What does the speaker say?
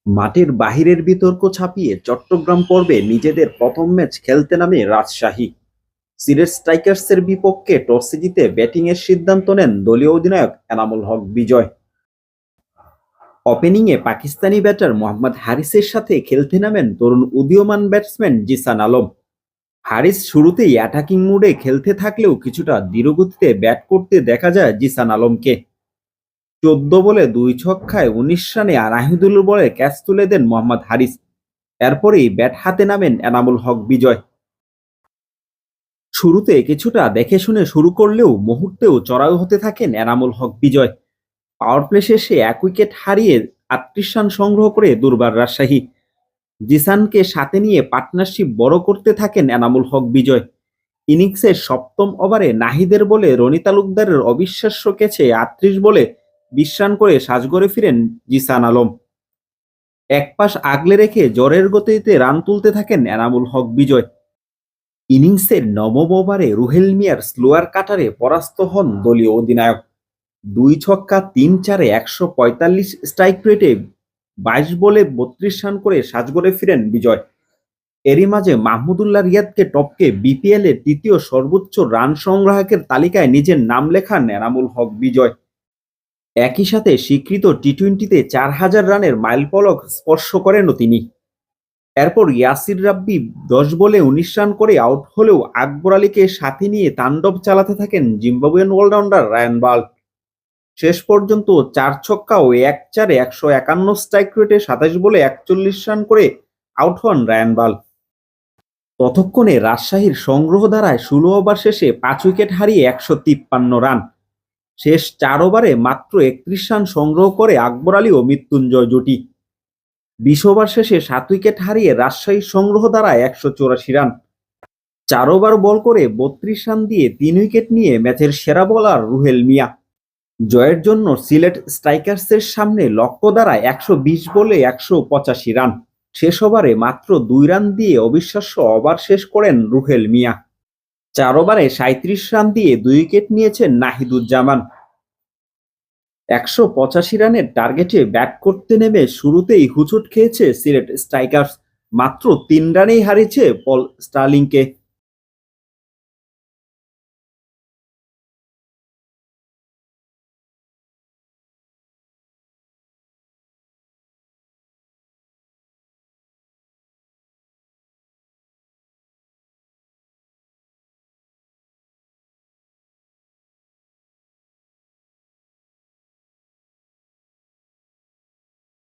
মাঠের বাহিরের বিতর্ক ছাপিয়ে চট্টগ্রাম পর্বে নিজেদের প্রথম ম্যাচ খেলতে নামে রাজশাহী। সিলেট স্ট্রাইকার্সের বিপক্ষে টসে জিতে ব্যাটিংয়ের সিদ্ধান্ত নেন দলীয় অধিনায়ক এনামুল হক বিজয়। ওপেনিংয়ে পাকিস্তানি ব্যাটার মোহাম্মদ হারিসের সাথে খেলতে নামেন তরুণ উদীয়মান ব্যাটসম্যান জিসান আলম। হারিস শুরুতেই অ্যাটাকিং মুডে খেলতে থাকলেও কিছুটা ধীরগতিতে ব্যাট করতে দেখা যায় জিসান আলমকে। 14 বলে 2 ছক্কায় 19 রানে নাহিদুল বলে ক্যাচ তুলে দেন মোহাম্মদ হারিস। এরপরেই ব্যাট হাতে নামেন এনামুল হক বিজয়। শুরুতে কিছুটা দেখে শুনে শুরু করলেও মুহূর্তেও চড়াও হতে থাকেন এনামুল হক বিজয়। পাওয়ার প্লে শেষে 1 উইকেট হারিয়ে 38 রান সংগ্রহ করে দুর্বার রাজশাহী। জিসানকে সাথে নিয়ে পার্টনারশিপ বড় করতে থাকেন এনামুল হক বিজয়। ইনিংসের সপ্তম ওভারে নাহিদের বলে রনি তালুকদারের অবিশ্বাস্য ক্যাচে 38 বলে 20 রান করে সাজঘরে ফিরেন জিসান আলম। এক পাশ আগলে রেখে জ্বরের গতিতে রান তুলতে থাকেন এনামুল হক বিজয়। ইনিংসের নবম ওভারে রুহেল মিয়ার স্লোয়ার কাটারে পরাস্ত হন দলীয় অধিনায়ক। 2 ছক্কা 3-4-এ 145 স্ট্রাইক রেটে 22 বলে 32 রান করে সাজঘরে ফিরেন বিজয়। এরই মাঝে মাহমুদুল্লাহ রিয়াদকে টপকে বিপিএল এর তৃতীয় সর্বোচ্চ রান সংগ্রাহকের তালিকায় নিজের নাম লেখান এনামুল হক বিজয়। একই সাথে স্বীকৃত টি-20তে 4000 রানের মাইলফলক স্পর্শ করেনও তিনি। এরপর ইয়াসির রাব্বি 10 বলে 19 রান করে আউট হলেও আকবর আলীকে সাথে নিয়ে তাণ্ডব চালাতে থাকেন জিম্বাবুইয়ান অলরাউন্ডার রায়ান বার্ড। শেষ পর্যন্ত 4 ছক্কা ও 1-4-এ 151 স্ট্রাইক রেটে 27 বলে 41 রান করে আউট হন রায়ান বার্ড। ততক্ষণে রাজশাহীর সংগ্রহ ধারায় 16 ওভার শেষে 5 উইকেট হারিয়ে 153 রান। শেষ 4 ওভারে মাত্র 31 রান সংগ্রহ করে আকবর আলী ও মৃত্যুঞ্জয় জুটি। 20 ওভার শেষে 7 উইকেট হারিয়ে রাজশাহীর সংগ্রহ দাঁড়ায় 184 রান। 4 ওভার বল করে 32 রান দিয়ে 3 উইকেট নিয়ে ম্যাচের সেরা বোলার রুহেল মিয়া। জয়ের জন্য সিলেট স্ট্রাইকার্সের সামনে লক্ষ্য দাঁড়ায় 120 বলে 185 রান। শেষ ওভারে মাত্র 2 রান দিয়ে অবিশ্বাস্য ওভার শেষ করেন রুহেল মিয়া। 4 ওভারে 37 রান দিয়ে 2 উইকেট নিয়েছেন নাহিদুজ্জামান। 185 রানের টার্গেটে ব্যাট করতে নেমে শুরুতেই হোঁচট খেয়েছে সিলেট স্ট্রাইকার্স। মাত্র 3 রানেই হারিয়েছে পল স্টার্লিংকে।